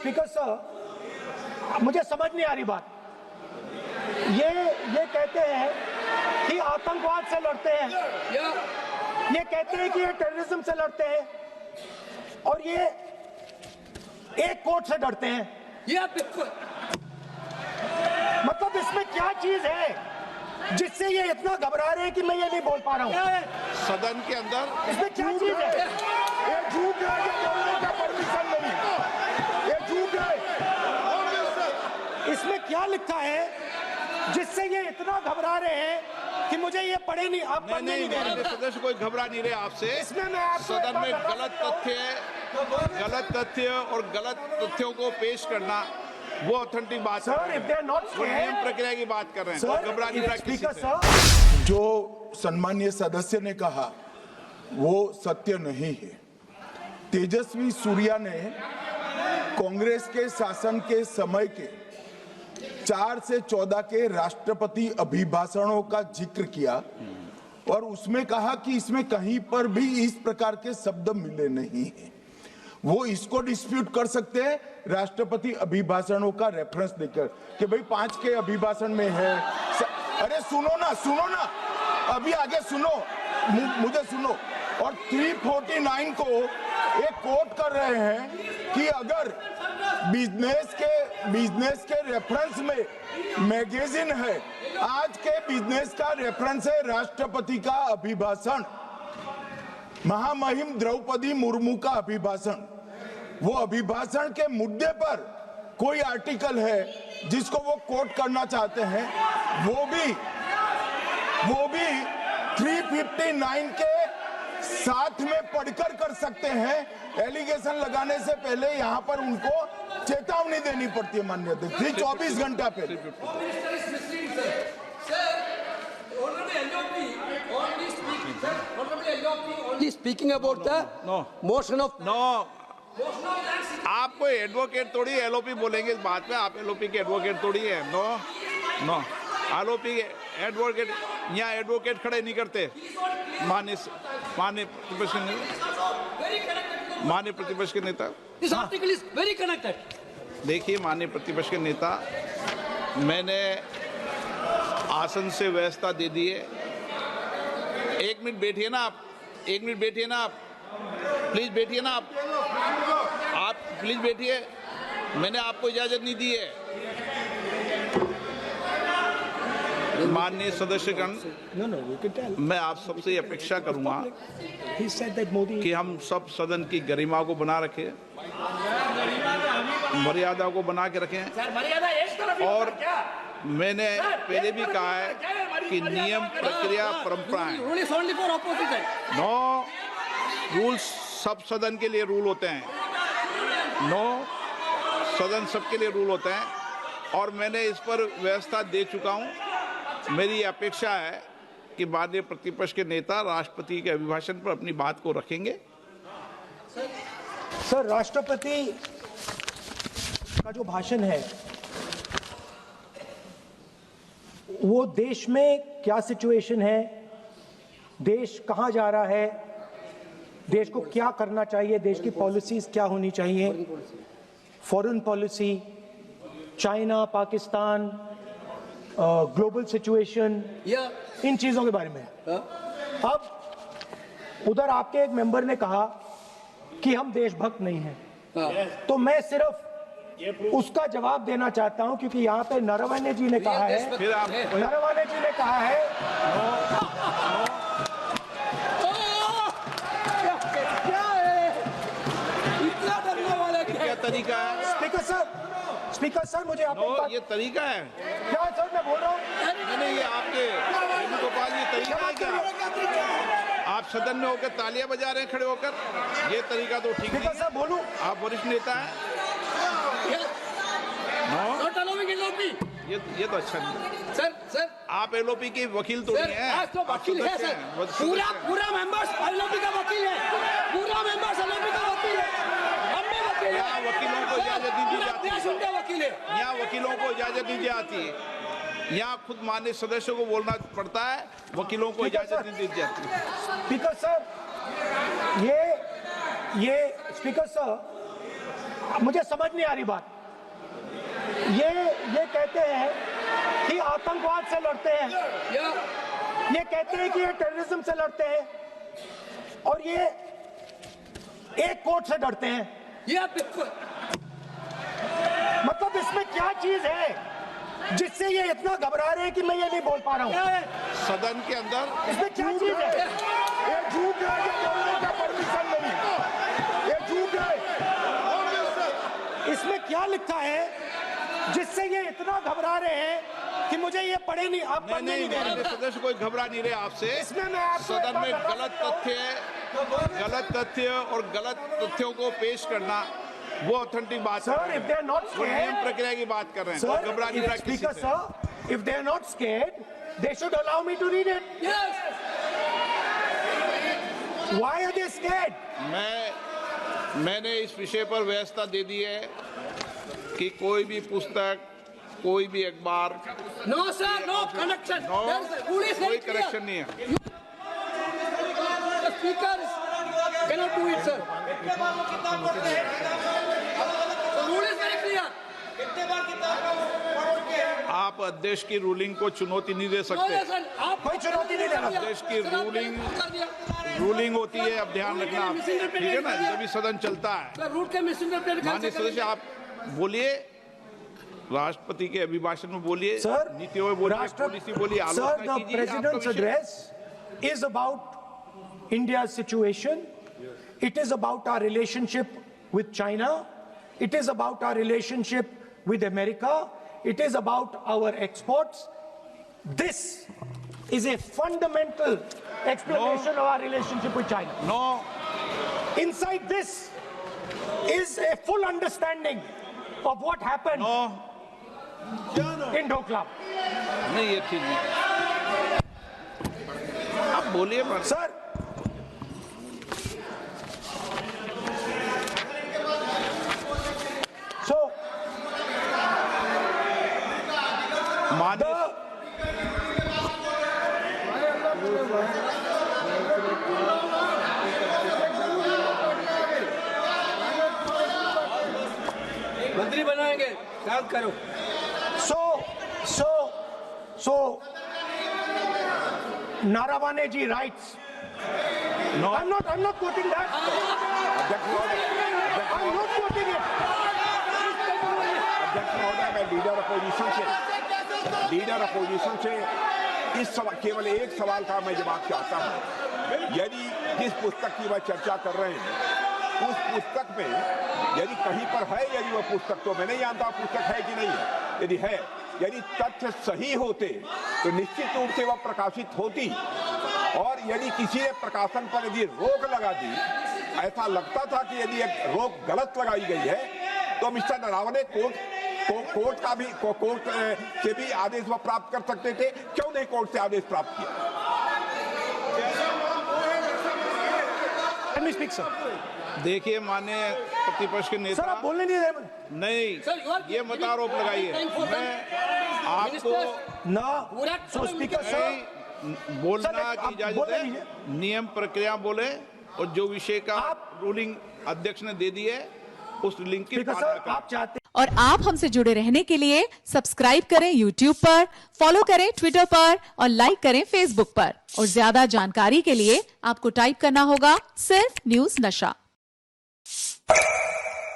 Speaker sir, मुझे समझ नहीं आ रही बात। ये कहते हैं कि आतंकवाद से लड़ते हैं, ये कहते हैं कि ये टेररिज्म से लड़ते हैं, और ये एक कोर्ट से डरते हैं। मतलब इसमें क्या चीज है जिससे ये इतना घबरा रहे हैं कि मैं ये नहीं बोल पा रहा हूँ सदन के अंदर? इसमें क्या चीज है? ये झूठ है, ये बोलने का परमिशन नहीं, ये झूठ है। इसमें क्या लिखा है जिससे ये इतना घबरा रहे हैं कि मुझे ये पढ़े नहीं, आप पढ़ने नहीं दे रहे। सदस्य कोई घबरा नहीं रहे आपसे। इसमें मैं आपको सदन में गलत तथ्य और गलत तथ्यों को पेश करना वो ऑथेंटिक बात है। Sir, if they are not वो नियम प्रक्रिया की बात कर रहे हैं। सर, घबरा नहीं रहा किसी से। जो सम्मानीय सदस्य ने कहा वो सत्य नहीं है। तेजस्वी सूर्या ने कांग्रेस के शासन के समय के 4 से 14 के राष्ट्रपति अभिभाषणों का जिक्र किया और उसमें कहा कि इसमें कहीं पर भी इस प्रकार के शब्द मिले नहीं हैं। वो इसको डिस्प्यूट कर सकते हैं राष्ट्रपति अभिभाषणों का रेफरेंस देकर कि भाई 5 के अभिभाषण में है। अरे सुनो ना, अभी आगे सुनो, मुझे सुनो। और 349 को एक कोट कर रहे हैं कि अगर बिजनेस के रेफरेंस में मैगजीन है, आज के बिजनेस का रेफरेंस है राष्ट्रपति का अभिभाषण, महामहिम द्रौपदी मुर्मू का अभिभाषण। वो अभिभाषण के मुद्दे पर कोई आर्टिकल है जिसको वो कोट करना चाहते हैं, वो भी 359 के साथ में पढ़कर कर सकते हैं। एलिगेशन लगाने से पहले यहाँ पर उनको चेतावनी देनी पड़ती है माननीय अध्यक्ष, 324 घंटा पहले। Speaking about the motion of आप कोई एडवोकेट थोड़ी एलओपी बोलेंगे इस बात में। आप एलओपी के एडवोकेट थोड़ी है। नो एलओपी एडवोकेट, यहाँ एडवोकेट खड़े नहीं करते। माननीय प्रतिपक्ष के नेता, this article is very connected. देखिए माननीय प्रतिपक्ष के नेता, मैंने आसन से व्यवस्था दे दी है। 1 मिनट बैठिए ना आप, 1 मिनट बैठिए ना आप, प्लीज बैठिए ना आप प्लीज बैठिए। मैंने आपको इजाजत नहीं दी है। माननीय सदस्यगण, मैं आप सबसे अपेक्षा करूंगा कि हम सब सदन की गरिमा को बना रखें, मर्यादा को बना के रखें। और मैंने पहले भी कहा है कि नियम प्रक्रिया परंपराएं, नो रूल्स सब सदन के लिए रूल होते हैं, नो सदन सबके लिए रूल होते हैं। और मैंने इस पर व्यवस्था दे चुका हूं। मेरी अपेक्षा है कि माननीय प्रतिपक्ष के नेता राष्ट्रपति के अभिभाषण पर अपनी बात को रखेंगे। सर, राष्ट्रपति का जो भाषण है वो देश में क्या सिचुएशन है, देश कहां जा रहा है, देश को क्या करना चाहिए, देश की पॉलिसीज क्या होनी चाहिए, foreign policy, China, Pakistan, global situation, इन चीजों के बारे में। अब उधर आपके एक मेंबर ने कहा कि हम देशभक्त नहीं हैं, तो मैं सिर्फ उसका जवाब देना चाहता हूं क्योंकि यहाँ पे नरवणे जी ने कहा है, नरवणे जी ने कहा है क्या तरीका है? स्पीकर सर, मुझे ये तरीका है क्या सर, मैं बोल रहा हूँ नहीं, ये आपके वेणुगोपाल ये तरीका है क्या? आप सदन में होकर तालियां बजा रहे हैं खड़े होकर, ये तरीका तो ठीक नहीं है। बोलूं, आप वरिष्ठ नेता हैं। ये तो अच्छा नहीं। सर आप एलओपी के वकील तो नहीं है, तो वकील है सर, पूरा मेंबर्स एलओपी का वकील है, पूरा मेंबर्स एलओपी का वकील है। यहाँ वकीलों को इजाजत नहीं दी जाती है, यहाँ वकीलों को इजाजत नहीं दी जाती है, यहाँ खुद माननीय सदस्यों को बोलना पड़ता है, वकीलों को इजाजत नहीं दी जाती। स्पीकर सर, ये स्पीकर सर, मुझे समझ नहीं आ रही बात। ये कहते हैं कि आतंकवाद से लड़ते हैं, ये कहते हैं कि ये टेररिज्म से लड़ते हैं, और ये एक कोर्ट से डरते हैं। मतलब इसमें क्या चीज है जिससे ये इतना घबरा रहे हैं कि मैं ये नहीं बोल पा रहा हूँ? सदन के अंदर इसमें क्या चीज है? ये झूठ है, ये बोलने का परमिशन नहीं, ये झूठ है। इसमें क्या लिखा है जिससे ये इतना घबरा रहे हैं कि मुझे ये पढ़े नहीं, आप पढ़ने नहीं दे रहे। माननीय सदस्य कोई घबरा नहीं रहे आपसे। इसमें मैं आपको सदन में गलत तथ्य और गलत तथ्यों को पेश करना वो ऑथेंटिक बात है। Sir, if they are not वो नियम scared, प्रक्रिया की बात कर रहे हैं। sir, और घबरा नहीं रहा किसी Speaker से। sir, if they are not scared, they should allow me to read it. Why are they scared? मैंने इस विषय पर व्यवस्था दे दी है कि कोई भी पुस्तक, कोई भी अखबार, No, sir, no connection. No There's a rule is कोई very clear. करेक्शन नहीं है। The speaker cannot do it, sir. The rule is very clear. आप अध्यक्ष की रूलिंग को चुनौती नहीं दे No, सकते। yes, sir. आप कोई चुनौती नहीं देना। देश की सर, आपने कर दिया। रूलिंग होती है, अब ध्यान रखना आप, ठीक है ना, जब भी सदन चलता है। सर, रूट के मिसइंटरप्रेट माननीय सदस्य आप बोलिए, राष्ट्रपति के अभिभाषण में बोलिए, Sir, नीतियों में बोलिए, पॉलिसी बोलिए, Sir, आलोचना the कीजिए। आपका President's विषय address is about India's situation. It is about our relationship with China. It is about our relationship with America. It is about our exports. This is a fundamental explanation of our relationship with China. No, Inside this is a full understanding of what happened no, in Doklam. नहीं ये ठीक नहीं। आप बोलिए पर। Sir, so माननीय मंत्री बनाएंगे, याद करो। So, Naravane ji writes. No, I'm not quoting that. I'm not quoting it. अध्यक्ष महोदय, मैं लीडर अपोजिशन से इस केवल एक सवाल का मैं जवाब चाहता हूं। यदि जिस पुस्तक की वह चर्चा कर रहे हैं उस पुस्तक में यदि कहीं पर है, यदि वह पुस्तक, तो मैं नहीं जानता पुस्तक है कि नहीं है, यदि है, यदि तथ्य सही होते तो निश्चित रूप से वह प्रकाशित होती, और यदि किसी ने प्रकाशन पर यदि रोक लगा दी, ऐसा लगता था कि यदि एक रोक गलत लगाई गई है, तो मिस्टर नरावने कोर्ट से भी आदेश वह प्राप्त कर सकते थे। क्यों नहीं कोर्ट से आदेश प्राप्त किया? Let me speak, sir. देखिए माननीय प्रतिपक्ष के Sir, नेता, आप बोलने नहीं दे रहे। नहीं, Sir, you are ये मत आरोप लगाइए। मैं आपको ना, so speaker sir, नहीं बोलना Sir, आप की इजाजत बोले है। लीजिए। नियम प्रक्रिया बोले, और जो विषय का रूलिंग अध्यक्ष ने दे दी है उस लिंक की speaker पालना sir, करें। आप चाहते और आप हमसे जुड़े रहने के लिए सब्सक्राइब करें YouTube पर, फॉलो करें Twitter पर और लाइक करें Facebook पर। और ज्यादा जानकारी के लिए आपको टाइप करना होगा सिर्फ न्यूज नशा।